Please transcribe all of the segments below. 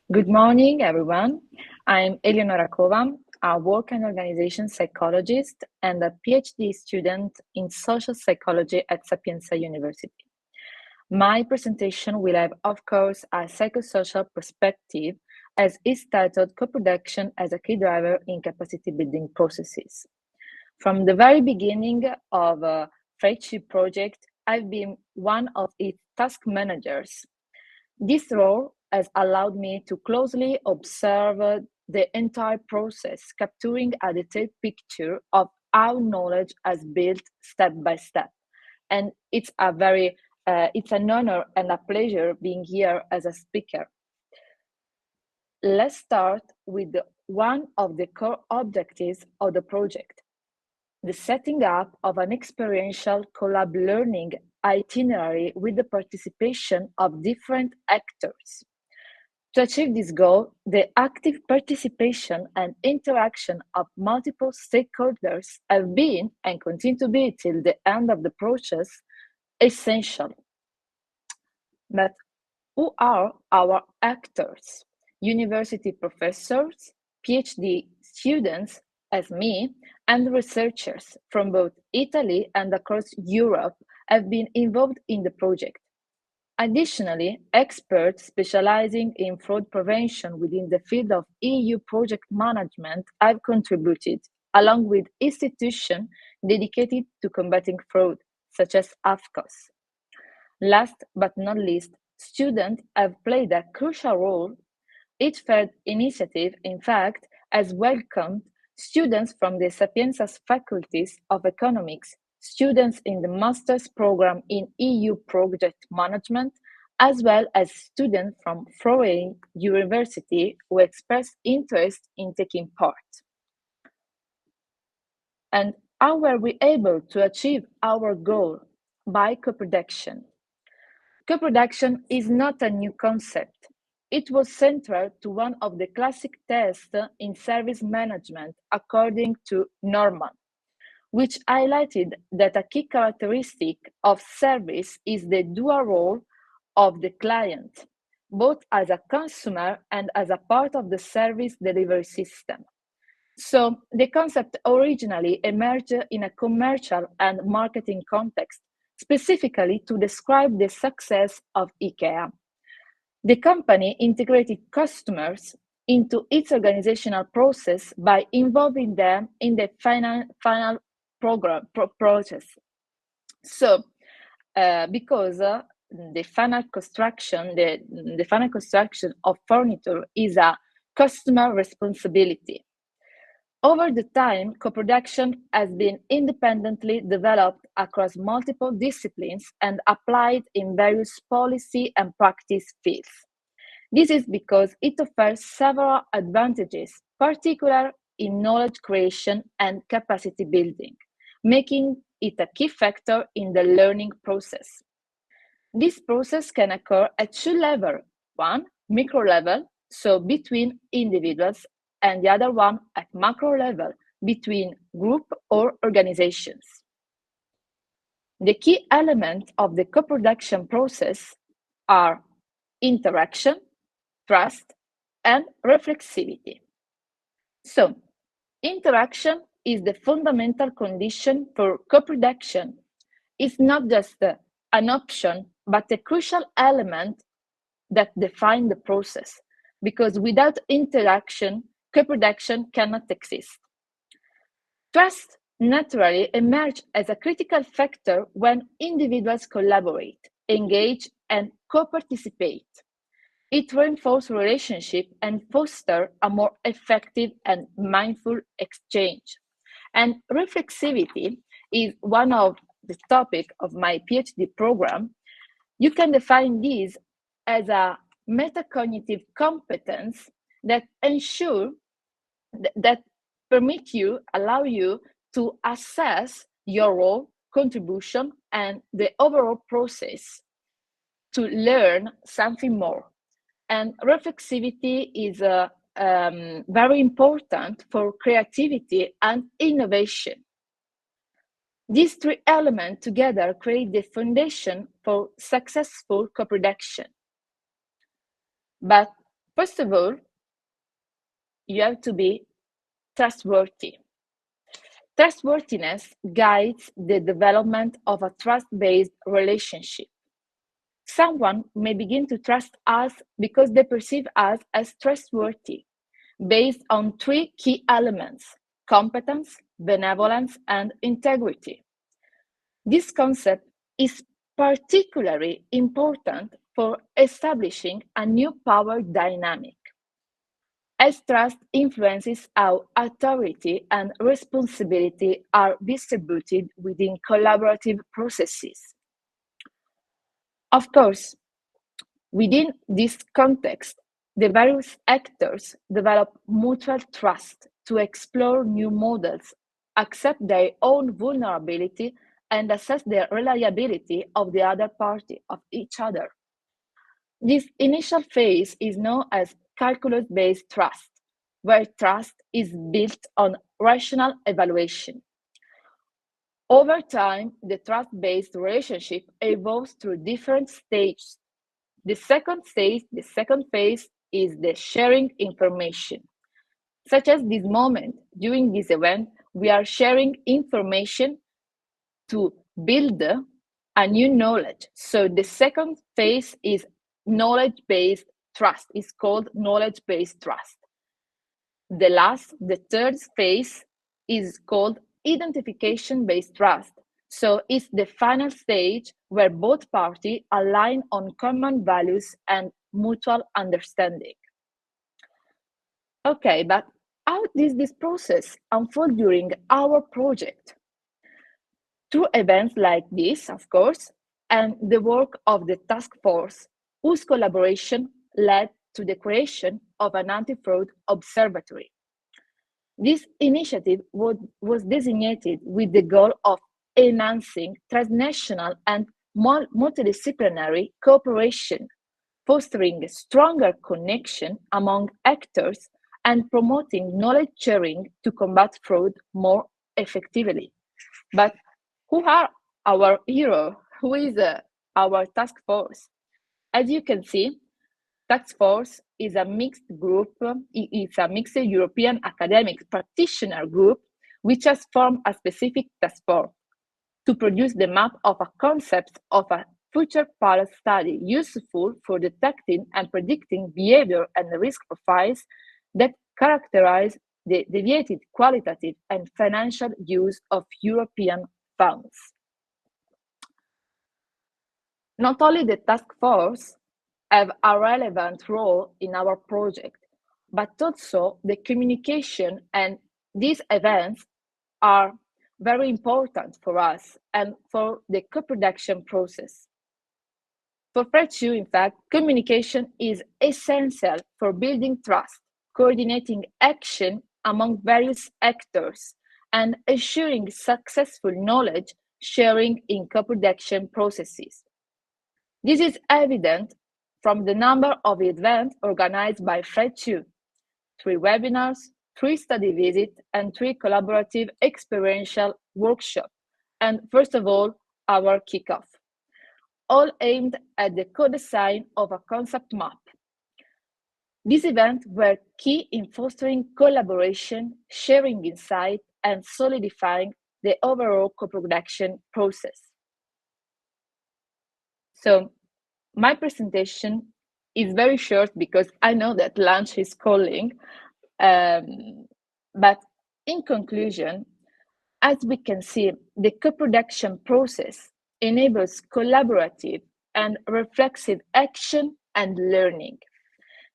Good morning, everyone. I'm Eleonora Cova, a work and organization psychologist and a PhD student in social psychology at Sapienza University. My presentation will have, of course, a psychosocial perspective as it's titled Co-production as a key driver in capacity building processes. From the very beginning of Friendship Project, I've been one of its task managers. This role has allowed me to closely observe the entire process, capturing a detailed picture of how knowledge has built step by step. And it's an honor and a pleasure being here as a speaker. Let's start with one of the core objectives of the project, the setting up of an experiential collab learning itinerary with the participation of different actors. To achieve this goal, the active participation and interaction of multiple stakeholders have been and continue to be till the end of the process essential. But who are our actors? University professors, PhD students, as me, and researchers from both Italy and across Europe have been involved in the project. Additionally, experts specializing in fraud prevention within the field of EU project management have contributed, along with institutions dedicated to combating fraud, such as AFCOS. Last but not least, students have played a crucial role. Each FED initiative, in fact, has welcomed students from the Sapienza's faculties of economics, students in the master's program in EU project management, as well as students from foreign university who expressed interest in taking part. And how were we able to achieve our goal? By co-production. Co-production is not a new concept. It was central to one of the classic tests in service management according to Norman, which highlighted that a key characteristic of service is the dual role of the client, both as a consumer and as a part of the service delivery system. So the concept originally emerged in a commercial and marketing context, specifically to describe the success of IKEA. The company integrated customers into its organizational process by involving them in the final process. So, because the final construction of furniture is a customer responsibility. Over the time, co-production has been independently developed across multiple disciplines and applied in various policy and practice fields. This is because it offers several advantages, particularly in knowledge creation and capacity building, making it a key factor in the learning process. This process can occur at two levels. One, micro level, so between individuals, and the other one at macro level, between group or organizations. The key elements of the co-production process are interaction, trust, and reflexivity. So, interaction is the fundamental condition for co-production. It's not just an option, but a crucial element that defines the process, because without interaction, co-production cannot exist. Trust naturally emerges as a critical factor when individuals collaborate, engage, and co-participate. It reinforces relationships and fosters a more effective and mindful exchange. And reflexivity is one of the topics of my PhD program. You can define this as a metacognitive competence that ensure that allow you to assess your role, contribution, and the overall process to learn something more. And reflexivity is very important for creativity and innovation. These three elements together create the foundation for successful co-production. But First of all, you have to be trustworthy. Trustworthiness guides the development of a trust-based relationship. Someone may begin to trust us because they perceive us as trustworthy, based on three key elements: competence, benevolence, and integrity. This concept is particularly important for establishing a new power dynamic, as trust influences how authority and responsibility are distributed within collaborative processes. Of course, within this context, the various actors develop mutual trust to explore new models, accept their own vulnerability, and assess the reliability of the other party, of each other. This initial phase is known as calculus-based trust, where trust is built on rational evaluation. Over time, the trust-based relationship evolves through different stages. The second phase is the sharing information. Such as this moment, during this event, we are sharing information to build a new knowledge. So the second phase is knowledge-based trust. It's called knowledge-based trust. The third phase is called identification-based trust. So it's the final stage where both parties align on common values and mutual understanding. Okay, but how did this process unfold during our project? Through events like this, of course, and the work of the task force, whose collaboration led to the creation of an anti-fraud observatory. This initiative was designated with the goal of enhancing transnational and multidisciplinary cooperation, fostering a stronger connection among actors, and promoting knowledge sharing to combat fraud more effectively. But who are our heroes? Who is our task force? As you can see, task force is a mixed group. It's a mixed European academic practitioner group which has formed a specific task force to produce the map of a concept of a future pilot study useful for detecting and predicting behavior and risk profiles that characterize the deviated qualitative and financial use of European funds. Not only the task force have a relevant role in our project, but also the communication and these events are very important for us and for the co-production process. For Fred2, in fact, communication is essential for building trust, coordinating action among various actors, and ensuring successful knowledge sharing in co-production processes. This is evident from the number of events organized by Fred2, 3 webinars, 3 study visits, and 3 collaborative experiential workshops, and first of all, our kickoff, all aimed at the co-design of a concept map. These events were key in fostering collaboration, sharing insight, and solidifying the overall co-production process. So my presentation is very short because I know that lunch is calling. But in conclusion, as we can see, the co-production process enables collaborative and reflexive action and learning,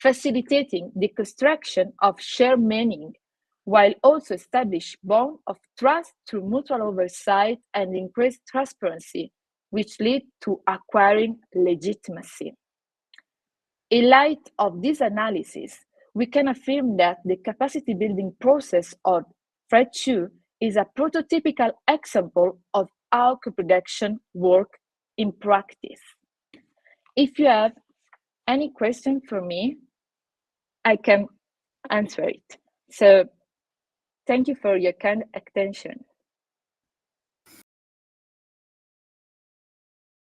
facilitating the construction of shared meaning, while also establish bond of trust through mutual oversight and increased transparency, which lead to acquiring legitimacy. In light of this analysis, we can affirm that the capacity building process of Fred2 is a prototypical example of how co-production works in practice. If you have any question for me, I can answer it. So thank you for your kind attention.